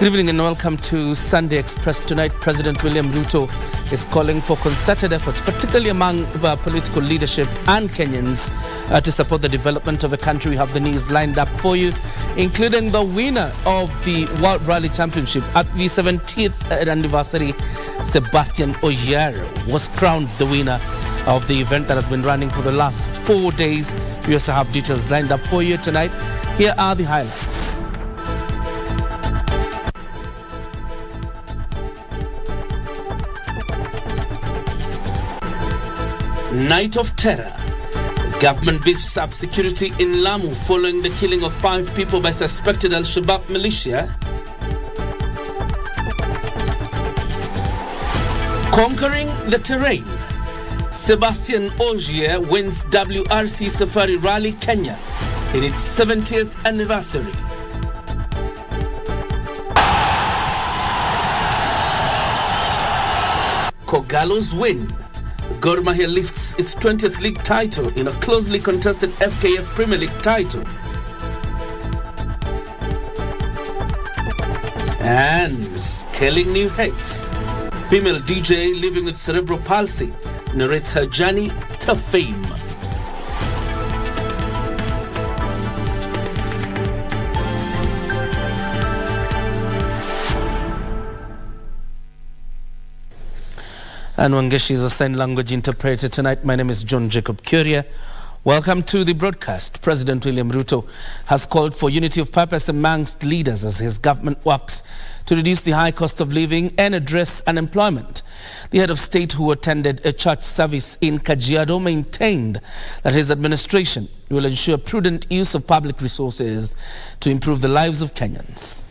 Good evening and welcome to Sunday Express. Tonight, President William Ruto is calling for concerted efforts, particularly among political leadership and Kenyans, to support the development of a country. We have the news lined up for you, including the winner of the World Rally Championship at the 70th anniversary. Sebastian Ogier was crowned the winner of the event that has been running for the last 4 days. We also have details lined up for you tonight. Here are the highlights. Night of terror. Government beefs up security in Lamu following the killing of 5 people by suspected Al-Shabaab militia. Conquering the terrain. Sebastian Ogier wins WRC Safari Rally Kenya in its 70th anniversary. Kogalo's win. Gor Mahia lifts its 20th league title in a closely contested FKF Premier League title. And scaling new heights. Female DJ living with cerebral palsy narrates her journey to fame. And Wangeshi is a sign language interpreter tonight. My name is John Jacob Kioria. Welcome to the broadcast. President William Ruto has called for unity of purpose amongst leaders as his government works to reduce the high cost of living and address unemployment. The head of state, who attended a church service in Kajiado, maintained that his administration will ensure prudent use of public resources to improve the lives of Kenyans.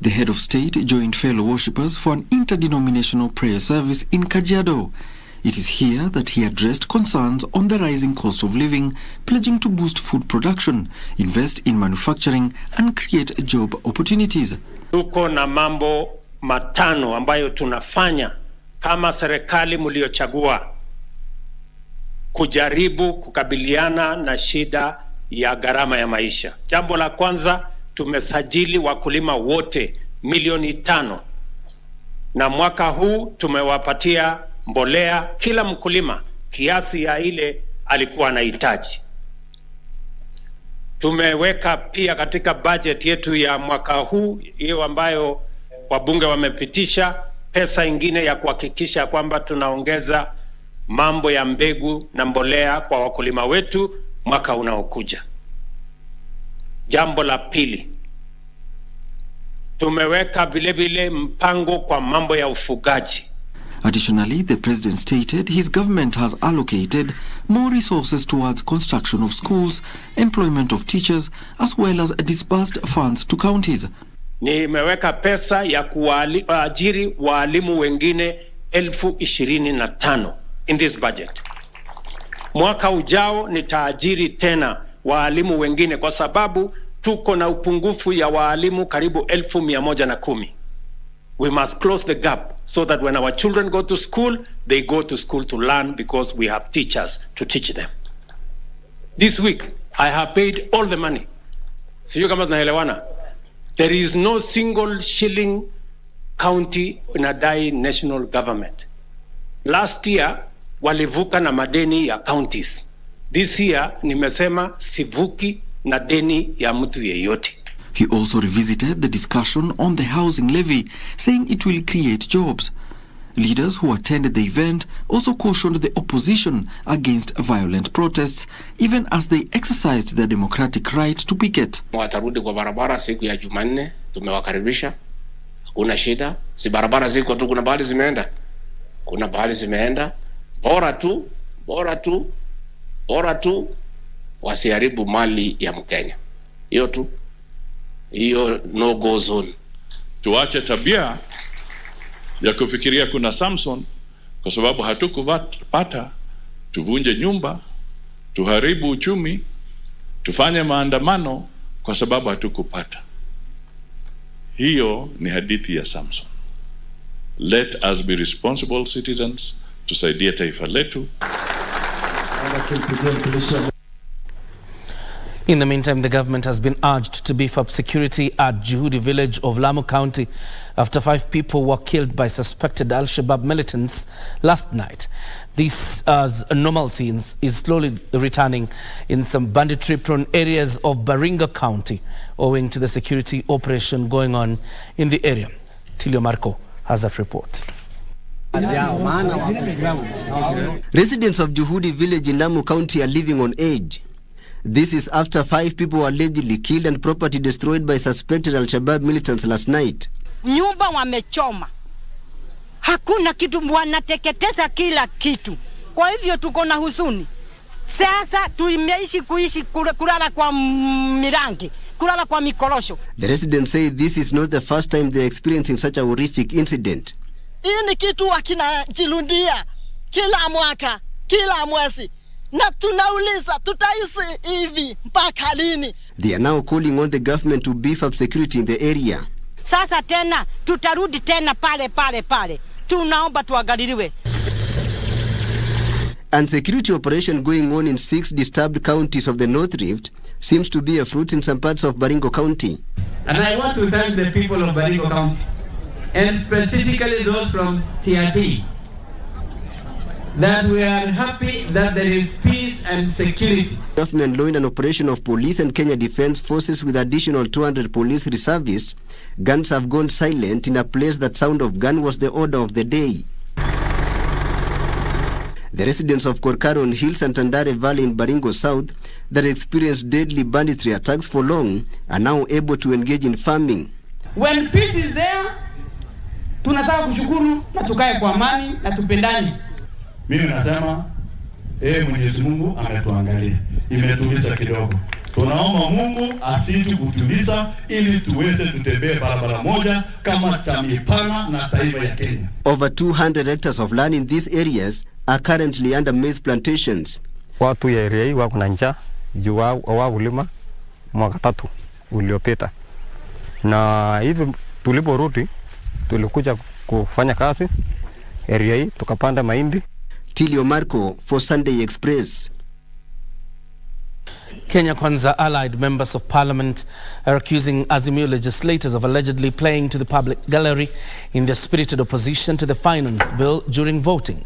The head of state joined fellow worshippers for an interdenominational prayer service in Kajiado. It is here that he addressed concerns on the rising cost of living, pledging to boost food production, invest in manufacturing, and create job opportunities. Tuko na mambo matano ambayo tunafanya kama serikali mliochagua kujaribu kukabiliana na shida ya gharama ya maisha. Jambo la kwanza, tumesajili wakulima wote 500,000 na mwaka huu tumewapatia mbolea kila mkulima kiasi ya ile alikuwa anahitaji. Tumeweka pia katika budget yetu ya mwaka huu, hiyo ambayo wabunge wamepitisha, pesa ingine ya kuhakikisha kwamba tunaongeza mambo ya mbegu na mbolea kwa wakulima wetu mwaka unaokuja. Jambo la pili, tumeweka vile vile mpango kwa mambo ya ufugaji. Additionally, the president stated his government has allocated more resources towards construction of schools, employment of teachers, as well as disbursed funds to counties. Nimeweka pesa ya kuajiri walimu wengine 25,000 in this budget. Mwaka ujao nitaajiri tena walimu wengine kwa sababu tuko na upungufu ya walimu karibu 110,000. We must close the gap so that when our children go to school, they go to school to learn because we have teachers to teach them. This week, I have paid all the money. Sio kama tunaelewana. There is no single shilling county inadai national government. Last year, walivuka na madeni ya counties. This year, nimesema sivuki na deni ya mtu yeyote. He also revisited the discussion on the housing levy, saying it will create jobs. Leaders who attended the event also cautioned the opposition against violent protests, even as they exercised their democratic right to picket. Watarudi kwa barabara siku ya Jumanne, tumewakaribisha. Hakuna shida, si barabara ziko tu, kuna bahali zimeenda. Kuna bahali zimeenda. Bora tu wasiharibu mali ya Mkenya. Hiyo tu. Hiyo no go zone. Tuache tabia ya kufikiria kuna Samson kwa sababu hatukupata, tuvunje nyumba, tuharibu uchumi, tufanye maandamano kwa sababu hatukupata. Hiyo ni hadithi ya Samson. Let us be responsible citizens, tusaidie taifa letu. In the meantime, the government has been urged to beef up security at Juhudi village of Lamu County after 5 people were killed by suspected Al-Shabaab militants last night. This, as normalcy is slowly returning in some banditry-prone areas of Baringo County, owing to the security operation going on in the area. Tilio Marco has that report. Residents of Juhudi village in Lamu County are living on edge. This is after 5 people were allegedly killed and property destroyed by suspected Al-Shabaab militants last night. Nyumba wamechoma. Hakuna kitu, wanateketeza kila kitu. Kwa hivyo tuko na huzuni. Sasa tumeishi kulala kwa mirangi, kulala kwa mikorosho. The residents say this is not the first time they are experiencing such a horrific incident. Hii ni kitu wakinajilundia kila mwaka, kila mwezi. Na tunauliza tutaishi hivi mpaka lini? They are now calling on the government to beef up security in the area. Sasa tena tutarudi tena pale. Tunaomba tuangaliliwe. And security operation going on in 6 disturbed counties of the North Rift seems to be a fruit in some parts of Baringo County. And I want to thank the people of Baringo County, and specifically those from TRT, that we are happy that there is peace and security. Government launched an operation of police and Kenya Defence Forces with additional 200 police reservists. Guns have gone silent in a place that sound of gun was the order of the day. The residents of Korkaron Hills and Tandare Valley in Baringo South that experienced deadly banditry attacks for long are now able to engage in farming. When peace is there, tunataka kushukuru na tukae kwa amani na tupendane. Mimi nasema Mwenyezi Mungu ametuangalia, imetuliza kidogo. Tunaomba Mungu asiti kutuliza ili tuweze tutembee barabara moja kama chama pana na taifa ya Kenya. Over 200 hectares of land in these areas are currently under maize plantations. Watu ya area hii wako na njaa juu wao ulima mwaka 3 uliopita. Na hivi tuliporudi tulikuja kufanya kazi area hii tukapanda mahindi. Tilio Marco for Sunday Express. Kenya Kwanza allied members of parliament are accusing Azimio legislators of allegedly playing to the public gallery in their spirited opposition to the finance bill during voting.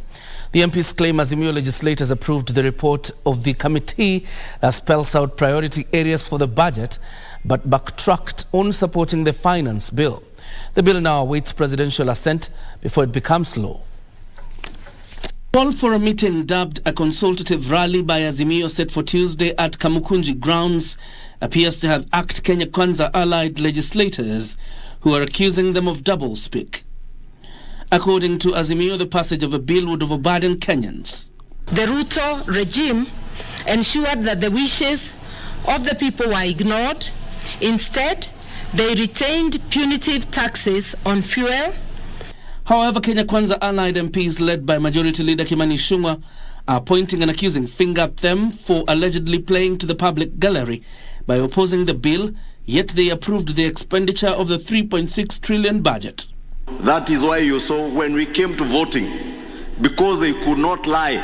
The MPs claim Azimio legislators approved the report of the committee that spells out priority areas for the budget, but backtracked on supporting the finance bill. The bill now awaits presidential assent before it becomes law. Call for a meeting dubbed a consultative rally by Azimio set for Tuesday at Kamukunji grounds appears to have ACT Kenya Kwanza allied legislators who are accusing them of doublespeak. According to Azimio, the passage of a bill would overburden Kenyans. The Ruto regime ensured that the wishes of the people were ignored. Instead, they retained punitive taxes on fuel. However, Kenya Kwanza allied MPs led by Majority Leader Kimani Ichung'wah are pointing an accusing finger at them for allegedly playing to the public gallery by opposing the bill, yet they approved the expenditure of the 3.6 trillion budget. That is why you saw when we came to voting, because they could not lie,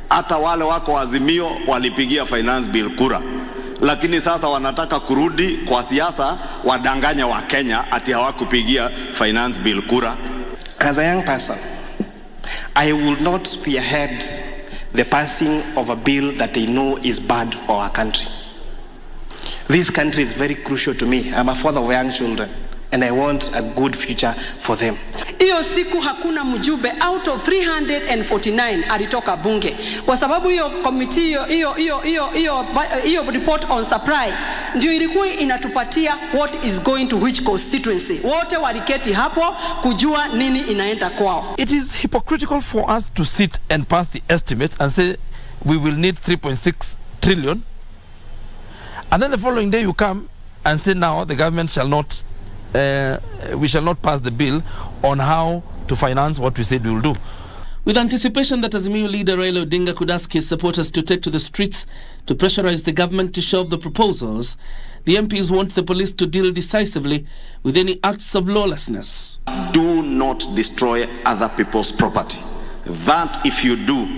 hata wale wako Azimio walipigia finance bill kura. Lakini sasa wanataka kurudi kwa siasa wadanganya wa Kenya ati hawakupigia finance bill kura. As a young person, I will not spearhead the passing of a bill that I know is bad for our country. This country is very crucial to me. I'm a father of young children, and I want a good future for them. Hiyo siku hakuna mjumbe out of 349 alitoka bunge. Kwa sababu hiyo committee hiyo report on supply ndio ilikuwa inatupatia what is going to which constituency. Wote waliketi hapo kujua nini inaenda kwao. It is hypocritical for us to sit and pass the estimates and say we will need 3.6 trillion. And then the following day you come and say now the government shall not we shall not pass the bill on how to finance what we said we will do. With anticipation that Azimio leader Raila Odinga could ask his supporters to take to the streets to pressurize the government to shelve the proposals, the MPs want the police to deal decisively with any acts of lawlessness. Do not destroy other people's property. That if you do,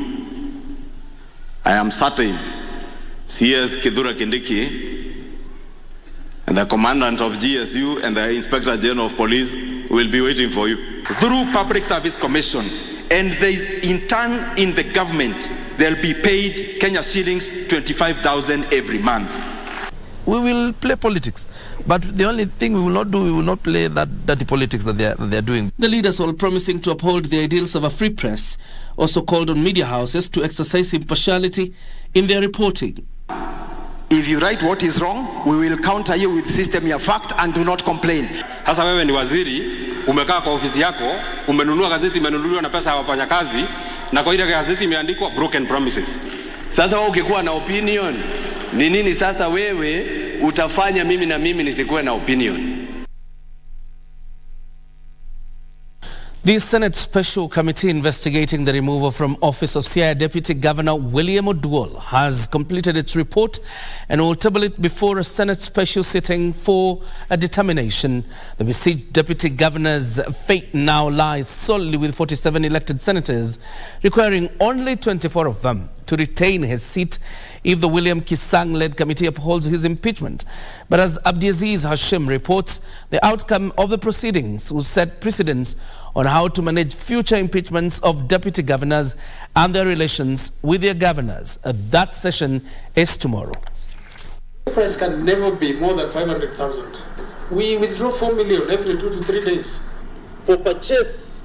I am certain CS Kidura Kindiki and the commandant of GSU and the Inspector General of Police will be waiting for you. Through Public Service Commission, and there is in turn in the government, they'll be paid Kenya shillings 25,000 every month. We will play politics, but the only thing we will not do, we will not play that dirty politics that they are doing. The leaders, while promising to uphold the ideals of a free press, also called on media houses to exercise impartiality in their reporting. If you write what is wrong, we will counter you with system ya fact and do not complain. Sasa wewe ni waziri, umekaa kwa ofisi yako, umenunua gazeti imenunuliwa na pesa ya wafanyakazi, na kwa ile gazeti imeandikwa broken promises. Sasa wewe ukikuwa na opinion, ni nini sasa wewe utafanya mimi na mimi nisikuwe na opinion? The Senate Special Committee investigating the removal from office of Siaya Deputy Governor William Oduol has completed its report and will table it before a Senate special sitting for a determination. The besieged Deputy Governor's fate now lies solely with 47 elected senators, requiring only 24 of them to retain his seat if the William Kisang-led committee upholds his impeachment. But as Abdiaziz Hashim reports, the outcome of the proceedings will set precedents on how to manage future impeachments of deputy governors and their relations with their governors. That session is tomorrow. The price can never be more than 500,000. We withdraw 4 million every 2 to 3 days. For purchase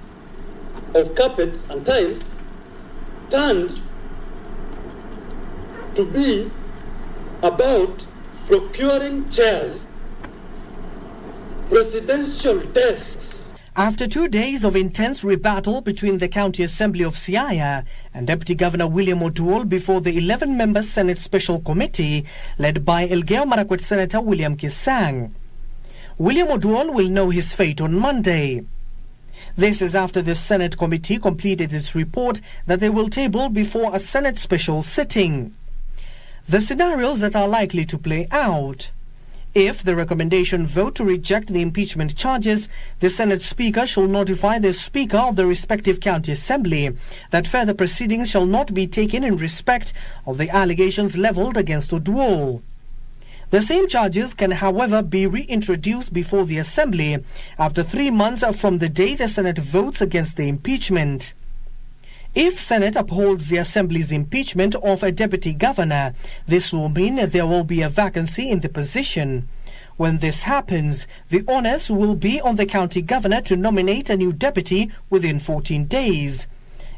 of carpets and tiles turned to be about procuring chairs, presidential desks. After 2 days of intense rebuttal between the County Assembly of Siaya and Deputy Governor William Oduol before the 11-member Senate Special Committee led by Elgeyo Marakwet Senator William Kisang, William Oduol will know his fate on Monday. This is after the Senate committee completed its report that they will table before a Senate special sitting. The scenarios that are likely to play out. If the recommendation vote to reject the impeachment charges, the Senate Speaker shall notify the Speaker of the respective county assembly that further proceedings shall not be taken in respect of the allegations levelled against Oduol. The same charges can, however, be reintroduced before the assembly after 3 months from the day the Senate votes against the impeachment. If Senate upholds the Assembly's impeachment of a deputy governor, this will mean there will be a vacancy in the position. When this happens, the onus will be on the county governor to nominate a new deputy within 14 days.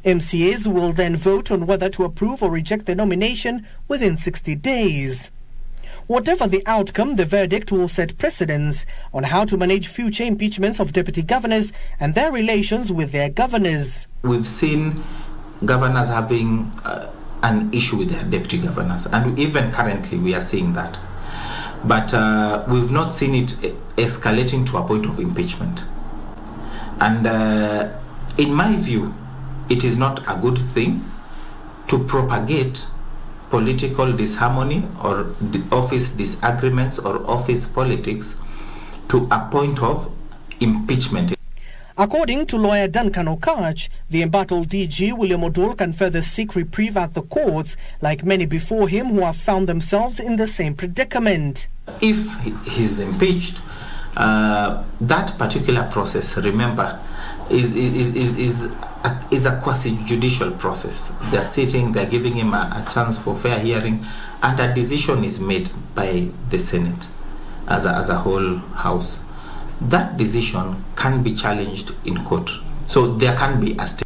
MCAs will then vote on whether to approve or reject the nomination within 60 days. Whatever the outcome, the verdict will set precedents on how to manage future impeachments of deputy governors and their relations with their governors. We've seen governors having an issue with their deputy governors, and even currently we are seeing that. But we've not seen it escalating to a point of impeachment. And in my view, it is not a good thing to propagate political disharmony or office disagreements or office politics to a point of impeachment. According to lawyer Duncan Okach, the embattled DG William Oduol can further seek reprieve at the courts, like many before him who have found themselves in the same predicament. If he's impeached, that particular process, remember, is a quasi-judicial process. They're sitting, they're giving him a chance for fair hearing, and a decision is made by the Senate as a whole house. That decision can be challenged in court. So there can be a stay.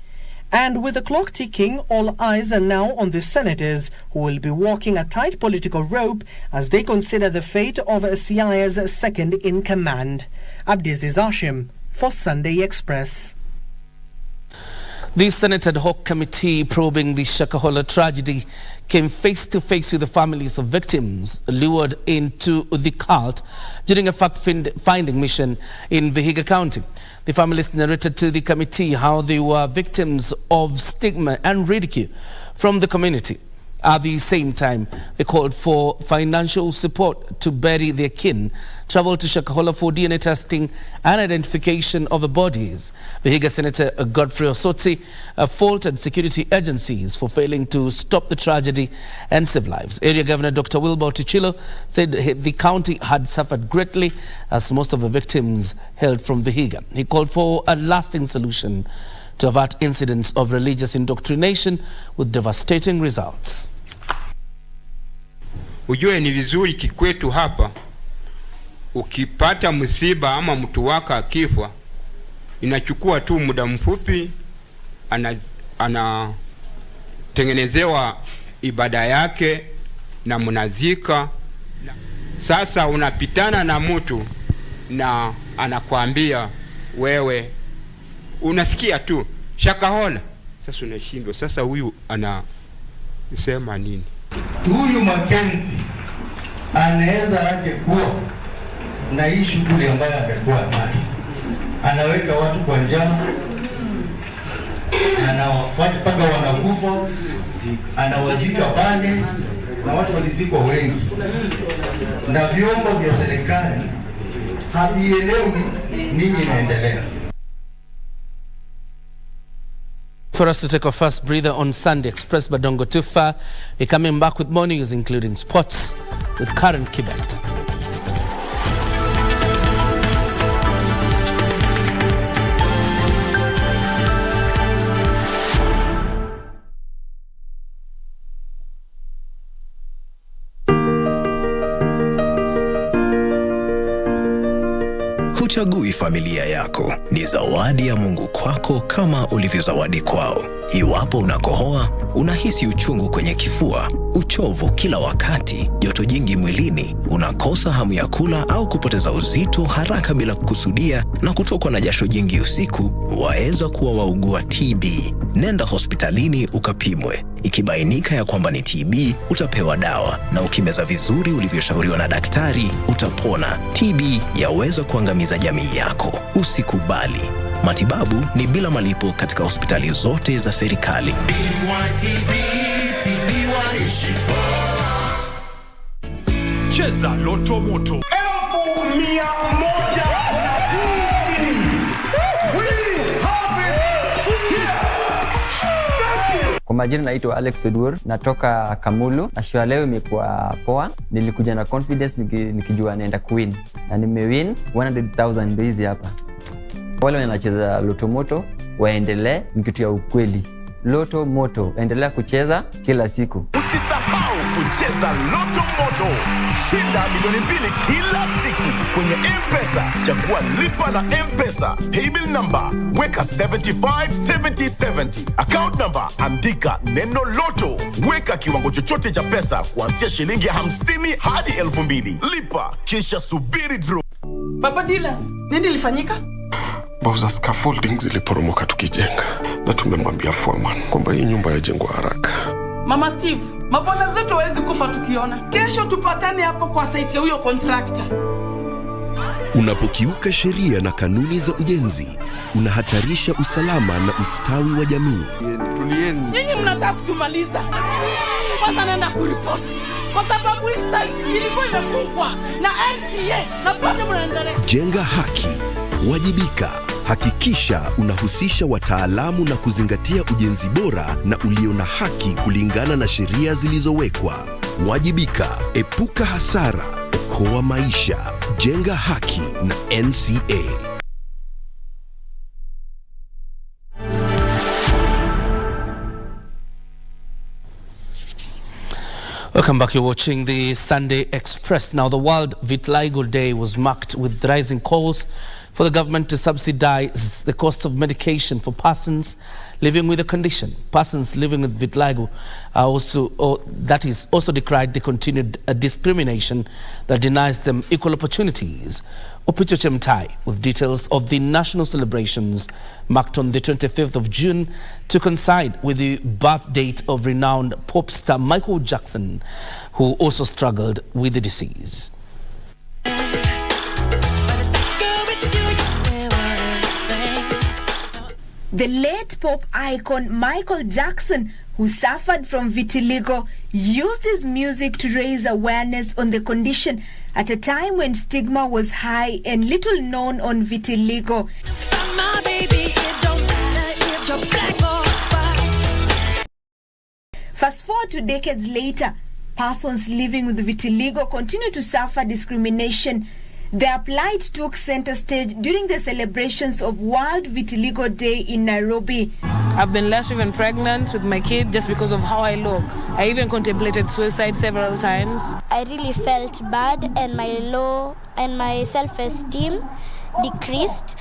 And with the clock ticking, all eyes are now on the senators who will be walking a tight political rope as they consider the fate of Siaya's second in command. Abdiaziz Hashim for Sunday Express. The Senate ad hoc committee probing the Shakahola tragedy came face to face with the families of victims lured into the cult during a fact-finding mission in Vihiga County. The families narrated to the committee how they were victims of stigma and ridicule from the community. At the same time, they called for financial support to bury their kin, travel to Shakahola for DNA testing and identification of the bodies. Vihiga Senator Godfrey Osotsi faulted security agencies for failing to stop the tragedy and save lives. Area Governor Dr. Wilbur Tichilo said the county had suffered greatly as most of the victims hailed from Vihiga. He called for a lasting solution to avert incidents of religious indoctrination with devastating results. Ujue ni vizuri kikwetu hapa, ukipata msiba ama mtu wako akifa, inachukua tu muda mfupi, anatengenezewa ibada yake na mnazika. Sasa unapitana na mtu na anakuambia wewe unasikia tu Shakahola. Sasa unashindwa, sasa huyu anasema nini? Huyu Mackenzie anaweza aje kuwa na hii shughuli ambayo amekuwa nayo, anaweka watu kwa njaa, anawafanya mpaka wanakufa, anawazika pale, na watu walizikwa wengi, na vyombo vya serikali havielewi nini inaendelea. For us to take our first breather on Sunday Express Badongo Tufa, we're coming back with more news including sports with Karen Kibet. Huchagui familia yako, ni zawadi ya Mungu kwako kama ulivyozawadi kwao. Iwapo unakohoa, unahisi uchungu kwenye kifua, uchovu kila wakati, joto jingi mwilini, unakosa hamu ya kula au kupoteza uzito haraka bila kukusudia, na kutokwa na jasho jingi usiku, waweza kuwa waugua TB. Nenda hospitalini ukapimwe. Ikibainika ya kwamba ni TB, utapewa dawa, na ukimeza vizuri ulivyoshauriwa na daktari, utapona. TB yaweza kuangamiza jamii yako. Usikubali. Matibabu ni bila malipo katika hospitali zote za serikali. Cheza Loto Moto 1,100. Kwa majina naitwa Alex Odur, natoka Kamulu. Na leo imekuwa poa. Nilikuja na confidence nikijua naenda kuwin. Na nimewin 100,000 ndio hizi hapa. Wale wanacheza Loto Moto waendelee, ni kitu ya ukweli. Loto Moto, endelea kucheza kila siku. Usisahau kucheza Loto Moto. Shinda milioni 2 kila siku kwenye M-Pesa. Chagua lipa na M-Pesa. Paybill number weka 757070. Account number andika neno Loto. Weka kiwango chochote cha pesa kuanzia shilingi 50 hadi 2,000. Lipa kisha subiri draw. Baba Dila, nini ilifanyika? Bao za scaffolding ziliporomoka tukijenga, na tumemwambia foreman kwamba hii nyumba yajengwa haraka. Mama Steve, mabwana zetu hawezi kufa tukiona. Kesho tupatane hapo kwa site ya huyo contractor. Unapokiuka sheria na kanuni za ujenzi, unahatarisha usalama na ustawi wa jamii. Nyinyi mnataka kutumaliza. Kwanza naenda kuripoti. Kwa sababu hii site ilikuwa imefungwa na NCA na bado mnaendelea. Jenga haki, wajibika. Hakikisha unahusisha wataalamu na kuzingatia ujenzi bora na ulio na haki kulingana na sheria zilizowekwa. Wajibika, epuka hasara, okoa maisha. Jenga haki na NCA. Welcome back. You're watching the Sunday Express. Now, the World Vitiligo Day was marked with rising calls for the government to subsidize the cost of medication for persons living with the condition. Persons living with vitiligo are also decried the continued discrimination that denies them equal opportunities. Opicho Chemtai with details of the national celebrations marked on the 25th of June to coincide with the birth date of renowned pop star Michael Jackson, who also struggled with the disease. The late pop icon Michael Jackson, who suffered from vitiligo, used his music to raise awareness on the condition at a time when stigma was high and little known on vitiligo. Fast forward to decades later, persons living with vitiligo continue to suffer discrimination. Their plight took center stage during the celebrations of World Vitiligo Day in Nairobi. I've been left even pregnant with my kid just because of how I look. I even contemplated suicide several times. I really felt bad and my self-esteem decreased.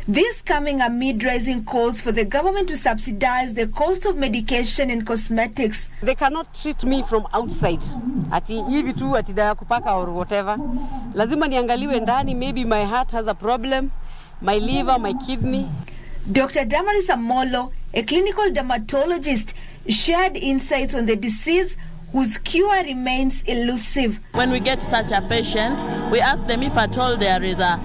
This coming amid rising calls for the government to subsidize the cost of medication and cosmetics. They cannot treat me from outside. Ati hivi tu ati dawa kupaka or whatever. Lazima niangaliwe ndani, maybe my heart has a problem, my liver, my kidney. Dr. Damaris Amolo, a clinical dermatologist, shared insights on the disease whose cure remains elusive. When we get such a patient, we ask them if at all there is a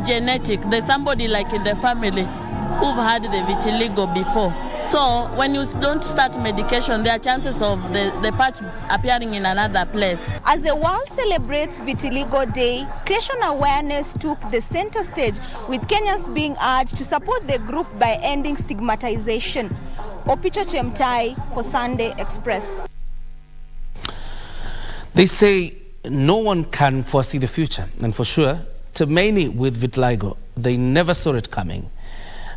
genetic, there's somebody like in the family who've had the vitiligo before. So when you don't start medication, there are chances of the patch appearing in another place. As the world celebrates Vitiligo Day, creation awareness took the center stage, with Kenyans being urged to support the group by ending stigmatization. Opicho Chemtai for Sunday Express. They say no one can foresee the future, and for sure, to many with vitiligo, they never saw it coming.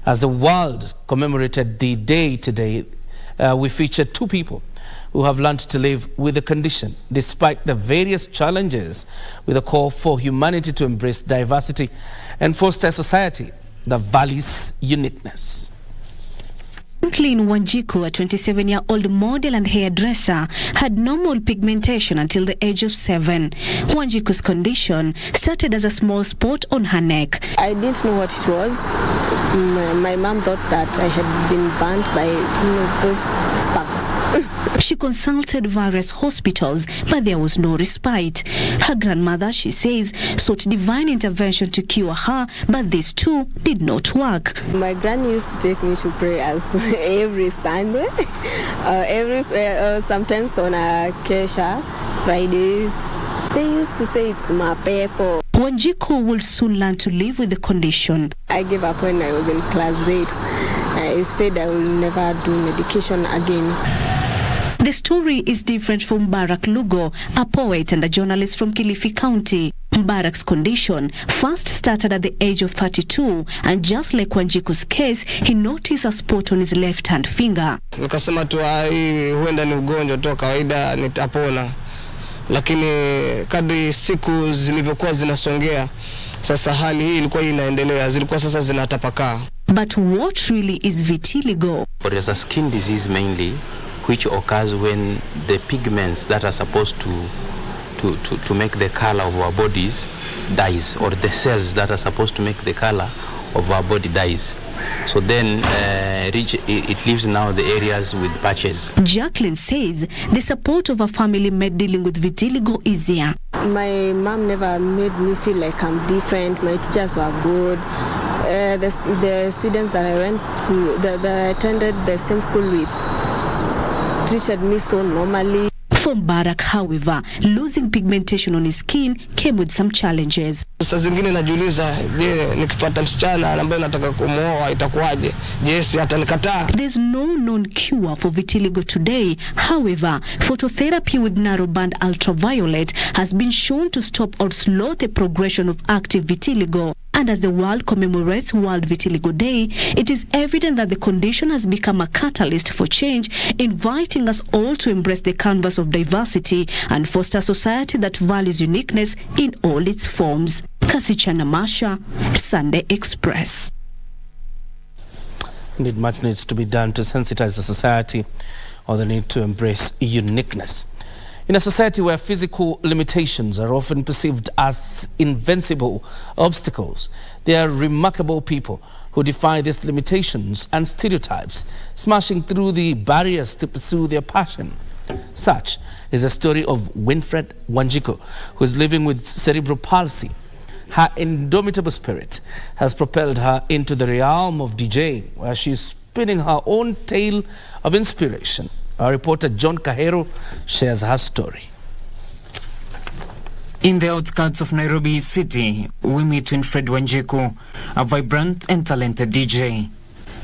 As the world commemorated the day today, we featured two people who have learned to live with the condition, despite the various challenges, with a call for humanity to embrace diversity and foster a society that values uniqueness. Unclaimed Wanjiku, a 27-year-old model and hairdresser, had normal pigmentation until the age of 7. Wanjiku's condition started as a small spot on her neck. I didn't know what it was. My mom thought that I had been burnt by those sparks. She consulted various hospitals, but there was no respite. Her grandmother, she says, sought divine intervention to cure her, but this too did not work. My granny used to take me to prayers every Sunday, sometimes on a Kesha, Fridays. They used to say it's mapepo. Wanjiku will soon learn to live with the condition. I gave up when I was in class 8. I said I will never do medication again. The story is different from Barak Lugo, a poet and a journalist from Kilifi County. Barak's condition first started at the age of 32, and just like Wanjiku's case, he noticed a spot on his left-hand finger. Nikasema tu huenda ni ugonjwa tu kawaida, nitapona. Lakini kadri siku zilivyokuwa zinasongea, sasa hali hii ilikuwa inaendelea, zilikuwa sasa zinatapakaa. But what really is vitiligo? It is a skin disease mainly, which occurs when the pigments that are supposed to make the color of our bodies dies, or the cells that are supposed to make the color of our body dies. So then it leaves now the areas with patches. Jacqueline says the support of her family made dealing with vitiligo easier. My mom never made me feel like I'm different. My teachers were good. The students that I went to, that I attended the same school with, treated me so normally. For Barak, however, losing pigmentation on his skin came with some challenges. Sasa zingine najiuliza, je, nikifuata msichana ambaye nataka kumuoa itakuwaje? Je, si atanikataa? There's no known cure for vitiligo today. However, phototherapy with narrowband ultraviolet has been shown to stop or slow the progression of active vitiligo. And as the world commemorates World Vitiligo Day, it is evident that the condition has become a catalyst for change, inviting us all to embrace the canvas of diversity and foster a society that values uniqueness in all its forms. Kasichana Masha, Sunday Express. Indeed, much needs to be done to sensitize the society on the need to embrace uniqueness. In a society where physical limitations are often perceived as invincible obstacles, there are remarkable people who defy these limitations and stereotypes, smashing through the barriers to pursue their passion. Such is the story of Winfred Wanjiku, who is living with cerebral palsy. Her indomitable spirit has propelled her into the realm of DJing, where she is spinning her own tale of inspiration Our reporter John Kahero shares her story. In the outskirts of Nairobi City, we meet Winfred Wanjiku, a vibrant and talented DJ.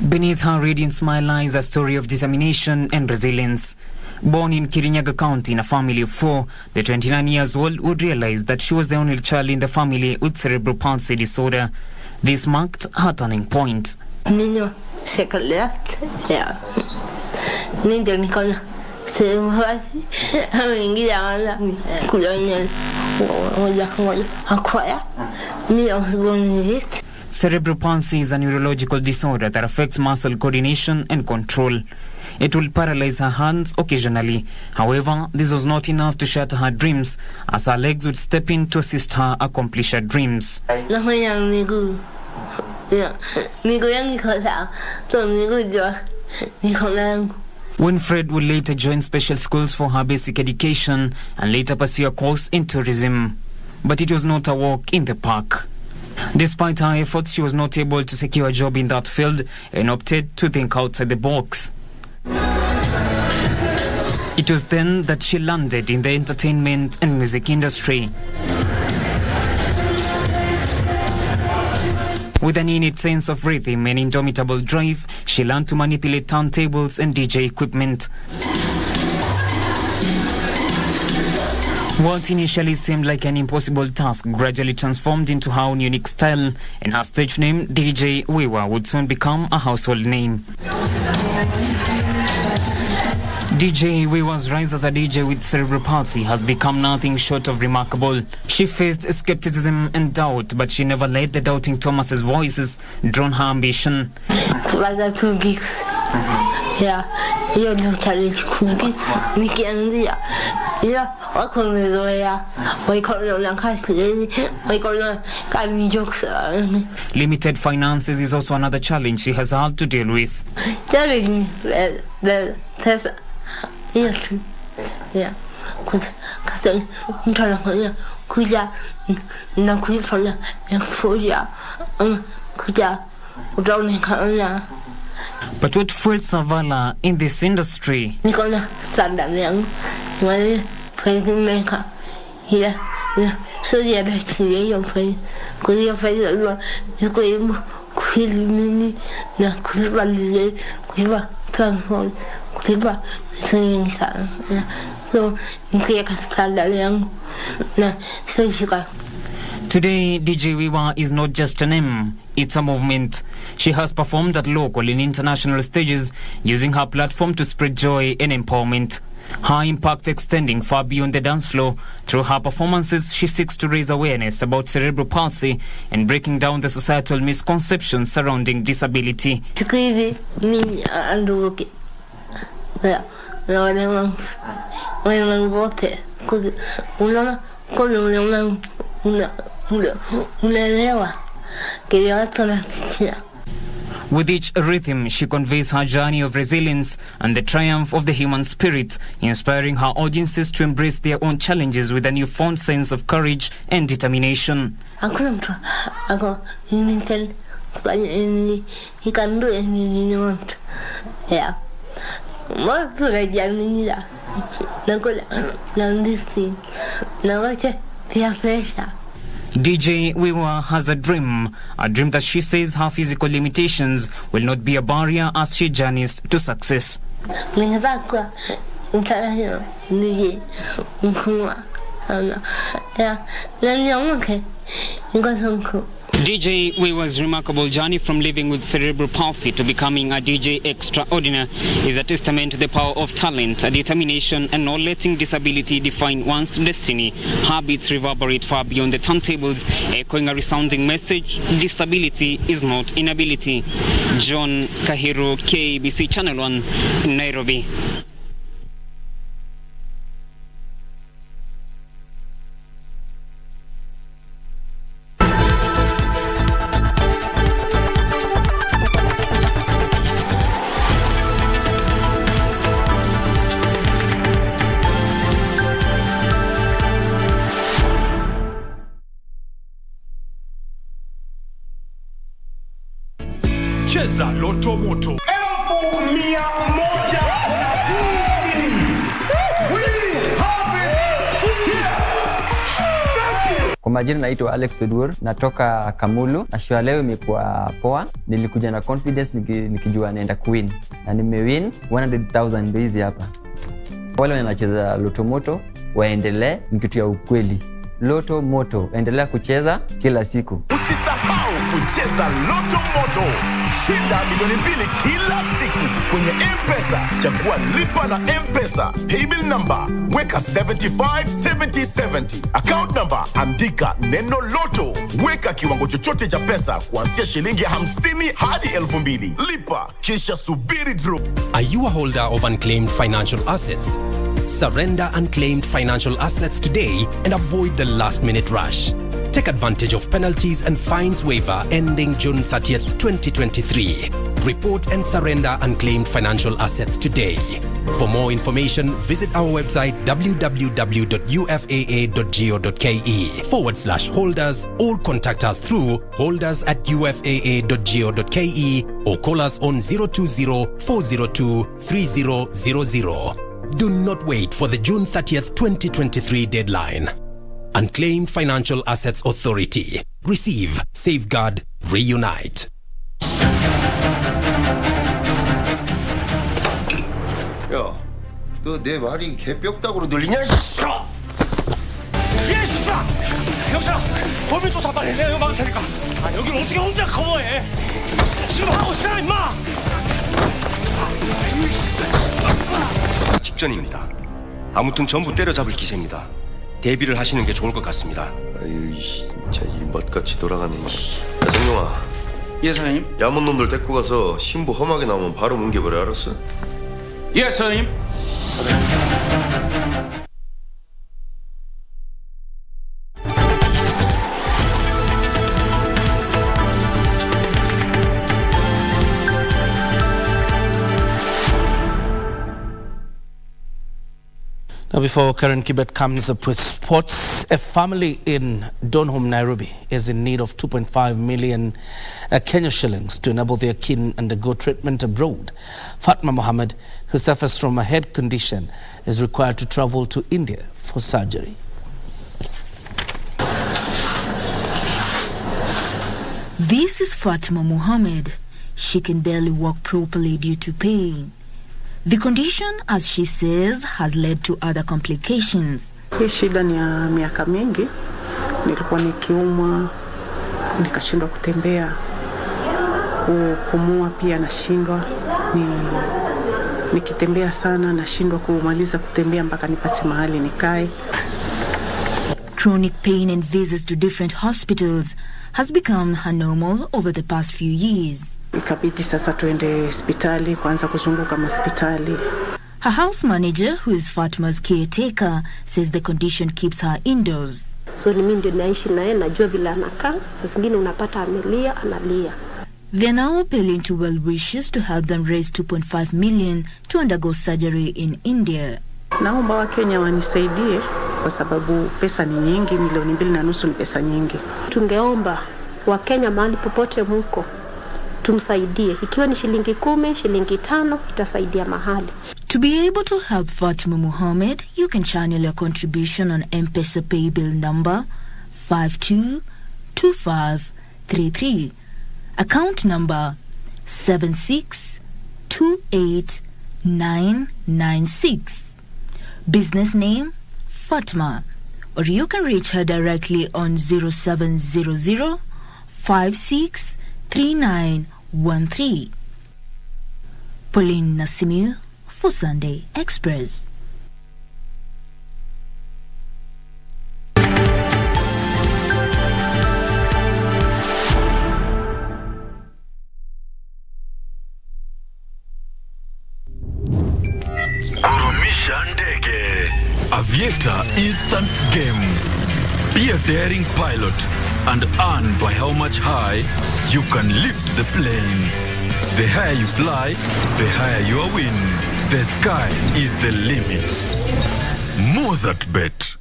Beneath her radiant smile lies a story of determination and resilience. Born in Kirinyaga County in a family of 4, the 29 years old would realize that she was the only child in the family with cerebral palsy disorder. This marked her turning point. Niño se left, yeah. Niño Nicola se fue a venir a la colonia. Cerebral palsy is a neurological disorder that affects muscle coordination and control. It will paralyze her hands occasionally. However, this was not enough to shatter her dreams, as her legs would step in to assist her accomplish her dreams. Winfred would later join special schools for her basic education and later pursue a course in tourism. But it was not a walk in the park. Despite her efforts, she was not able to secure a job in that field and opted to think outside the box. It was then that she landed in the entertainment and music industry. With an innate sense of rhythm and indomitable drive, she learned to manipulate turntables and DJ equipment. What initially seemed like an impossible task gradually transformed into her own unique style, and her stage name, DJ Wiwa, would soon become a household name. DJ Wiwa's rise as a DJ with cerebral palsy has become nothing short of remarkable. She faced skepticism and doubt, but she never let the doubting Thomas's voices drown her ambition. Like the 2 gigs. Yeah, you know, challenge cooking, nikianzia. Yeah, wako mezoea. Waikono lankasi, waikono kami jokes. Limited finances is also another challenge she has had to deal with. Challenge the yes, yeah, because mtu anakuja kuja na kuifanya exposure, kuja utaonekana. But what fuels Savala in this industry? Niko na standard yangu, wale filmmaker, yeah, so ya daktari hiyo pale, kwa hiyo pale niko hiyo filmini na kuibalize kuiba transform. So, today, DJ Wiwa is not just a name, it's a movement. She has performed at local and international stages, using her platform to spread joy and empowerment. Her impact extending far beyond the dance floor. Through her performances, she seeks to raise awareness about cerebral palsy and breaking down the societal misconceptions surrounding disability. Yeah, with each rhythm, she conveys her journey of resilience and the triumph of the human spirit, inspiring her audiences to embrace their own challenges with a newfound sense of courage and determination. He can do anything you want. Yeah. What do I do? DJ Wiwa has a dream that she says her physical limitations will not be a barrier as she journeys to success. DJ Wiwa's remarkable journey from living with cerebral palsy to becoming a DJ extraordinary is a testament to the power of talent, determination, and not letting disability define one's destiny. Habits reverberate far beyond the turntables, echoing a resounding message: disability is not inability. John Kahiro, KBC Channel 1, Nairobi. Cheza Loto Moto 1100 Kwa majina naitwa Alex Odur, natoka Kamulu. Na leo imekuwa poa. Nilikuja na confidence nikijua naenda kuwin. Na nimewin 100,000 ndio hizi hapa. Wale wanacheza Loto Moto waendelee, ni kitu ya ukweli. Loto Moto, endelea kucheza kila siku. Usisahau kucheza Loto Moto. Shinda milioni 2 kila siku kwenye M-Pesa. Chagua lipa na M-Pesa. Paybill number weka 757070. Account number andika neno Loto. Weka kiwango chochote cha pesa kuanzia shilingi 50 hadi 2,000. Lipa kisha subiri draw. Are you a holder of unclaimed financial assets? Surrender unclaimed financial assets today and avoid the last-minute rush. Take advantage of penalties and fines waiver ending June 30th, 2023. Report and surrender unclaimed financial assets today. For more information, visit our website www.ufaa.go.ke/holders or contact us through holders@ufaa.go.ke or call us on 020-402-3000. Do not wait for the June 30th, 2023 deadline. Unclaimed Financial Assets Authority. Receive, safeguard, reunite. 야, 너 내 말이 개뼈다구로 들리냐? 예, 씨발! 경찰아, 범인 조사 빨리 내가 이거 막을 테니까. 여기를 어떻게 혼자 커버해? 지금 하고 있잖아, 임마! 직전입니다. 아무튼 전부 때려잡을 기세입니다. 대비를 하시는 게 좋을 것 같습니다. 아유, 진짜 일맛같이 돌아가네. 야, 정용아. 예, 사장님. 야문 놈들 데리고 가서 신부 험하게 나오면 바로 뭉개버려, 알았어? 예, 사장님. Now, before Karen Kibet comes up with sports, a family in Donholm, Nairobi is in need of 2.5 million Kenya shillings to enable their kin undergo treatment abroad. Fatma Mohammed, who suffers from a head condition, is required to travel to India for surgery. This is Fatma Mohammed. She can barely walk properly due to pain. The condition, as she says, has led to other complications. Hii shida ni ya miaka mingi. Nilikuwa nikiumwa, nikashindwa kutembea, kupumua pia nashindwa. Nikitembea sana nashindwa kumaliza kutembea mpaka nipate mahali nikae. Chronic pain and visits to different hospitals has become her normal over the past few years. Ikabidi sasa tuende hospitali, kuanza kuzunguka hospitali. Her house manager, who is Fatma's caretaker, says the condition keeps her indoors. So ni mimi ndio naishi naye, najua vile anakaa. Sasa zingine unapata amelia, analia. They are now appealing to well-wishers to help them raise 2.5 million to undergo surgery in India. Naomba Wakenya wanisaidie kwa sababu pesa ni nyingi, 2.5 million ni pesa nyingi. Tungeomba Wakenya mahali popote mko tumsaidie. Ikiwa ni shilingi 10, shilingi 5 itasaidia mahali. To be able to help Fatma Mohammed, you can channel your contribution on M-Pesa paybill number 522533. Account number 7628996. Business name Fatma. Or you can reach her directly on 0700 563913. Pauline Nasimiu for Sunday Express. Kurumisha ndege. Aviator instant game. Be a daring pilot and earn by how much high you can lift the plane. The higher you fly, the higher your win. The sky is the limit. Mozart Bet.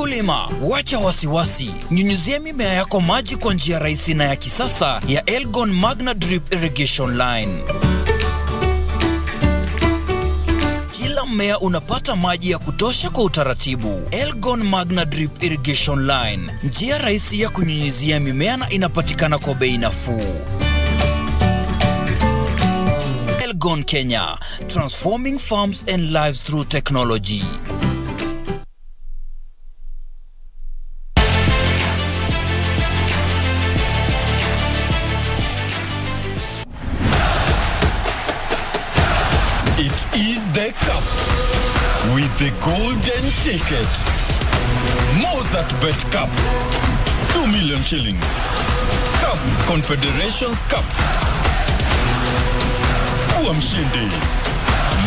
Mkulima, wacha wasiwasi. Nyunyuzia mimea yako maji kwa njia rahisi na ya kisasa ya Elgon Magna Drip Irrigation Line. Kila mmea unapata maji ya kutosha kwa utaratibu. Elgon Magna Drip Irrigation Line, njia rahisi ya kunyunyizia mimea na inapatikana kwa bei nafuu. Elgon Kenya, transforming farms and lives through technology. It is the cup with the golden ticket. Mozart Bet Cup, 2 million shillings. CAF Confederations Cup. Kuwa mshindi.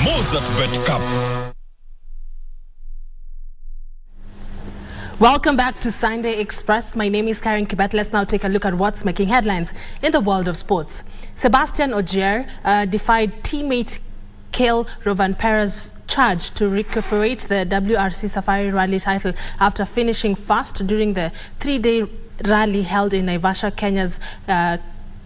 Mozart Bet Cup. Welcome back to Sunday Express. My name is Karen Kibet. Let's now take a look at what's making headlines in the world of sports. Sebastian Ogier defied teammate Kale Rovanpera's charge to recuperate the WRC Safari Rally title after finishing first during the 3-day rally held in Naivasha. Kenya's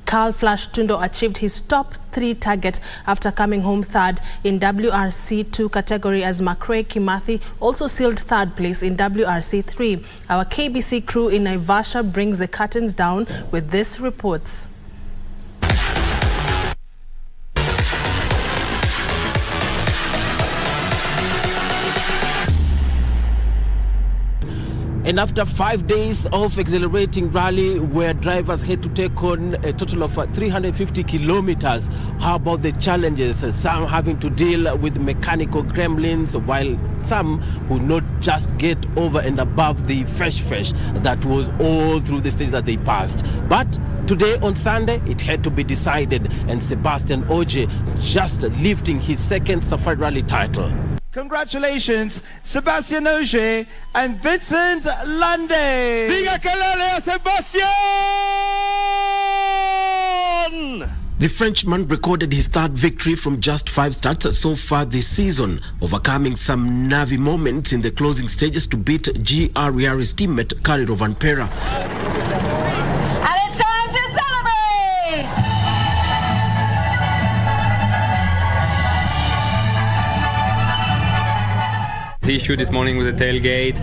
Carl Flash Tundo achieved his top 3 target after coming home third in WRC2 category, as Macrae Kimathi also sealed third place in WRC3. Our KBC crew in Naivasha brings the curtains down with this reports. And after 5 days of exhilarating rally where drivers had to take on a total of 350 kilometers, how about the challenges? Some having to deal with mechanical gremlins, while some who not just get over and above the fresh that was all through the stage that they passed. But today on Sunday, it had to be decided, and Sebastian Ogier just lifting his second Safari Rally title. Congratulations, Sebastian Ogier and Vincent Lunde. Diga kelele, Sebastian! The Frenchman recorded his third victory from just 5 starts so far this season, overcoming some nervy moments in the closing stages to beat GRER's teammate Kale Rovanpera. And it's time to celebrate! The issue this morning with the tailgate,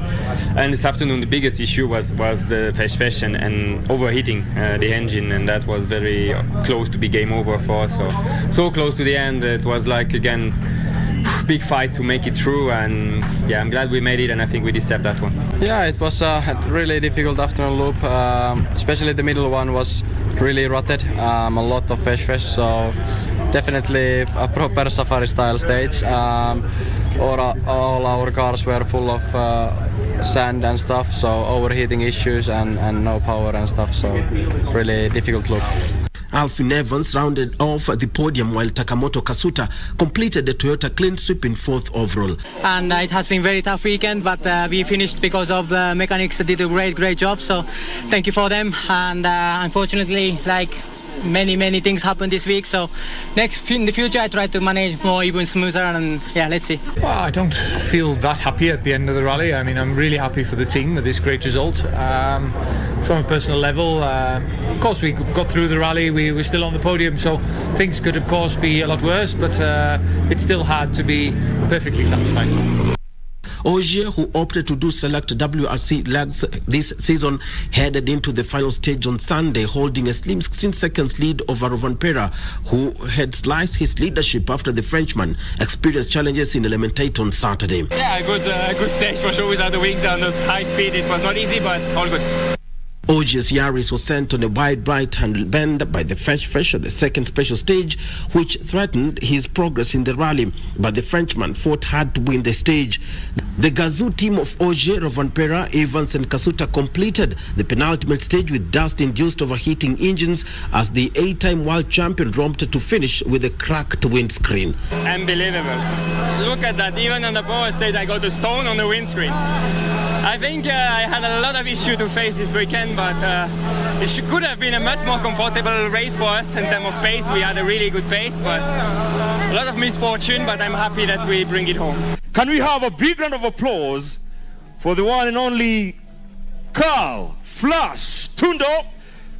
and this afternoon the biggest issue was the fesh and overheating the engine, and that was very close to be game over for us. So close to the end. It was like, again, big fight to make it through, and yeah, I'm glad we made it, and I think we deserved that one. Yeah, it was a really difficult afternoon loop, especially the middle one was really rutted, a lot of fesh, so definitely a proper safari style stage. All our cars were full of sand and stuff, so overheating issues and no power and stuff, so really difficult loop. Alfin Evans rounded off the podium, while Takamoto Kasuta completed the Toyota clean sweep in 4th overall. And it has been a very tough weekend, but we finished because of the mechanics that did a great job, so thank you for them. And unfortunately, like many things happened this week, so in the future I try to manage more even smoother, and yeah, let's see. Well, I don't feel that happy at the end of the rally. I mean, I'm really happy for the team with this great result. From a personal level, of course we got through the rally, we were still on the podium, so things could of course be a lot worse, but it's still hard to be perfectly satisfied. Ogier, who opted to do select WRC legs this season, headed into the final stage on Sunday, holding a slim 16 seconds lead over Rovanpera, who had sliced his leadership after the Frenchman experienced challenges in Elementate on Saturday. Yeah, a good stage for sure. Without the wings and the high speed, it was not easy, but all good. Ogier's Yaris was sent on a wide right-hand bend by the fresh at the second special stage, which threatened his progress in the rally, but the Frenchman fought hard to win the stage. The Gazoo team of Ogier, Rovanpera, Evans and Kasuta completed the penultimate stage with dust-induced overheating engines as the 8-time world champion romped to finish with a cracked windscreen. Unbelievable. Look at that. Even on the power stage, I got a stone on the windscreen. I think I had a lot of issue to face this weekend, but it could have been a much more comfortable race for us in terms of pace. We had a really good pace, but a lot of misfortune, but I'm happy that we bring it home. Can we have a big round of applause for the one and only Carl Flash Tundo,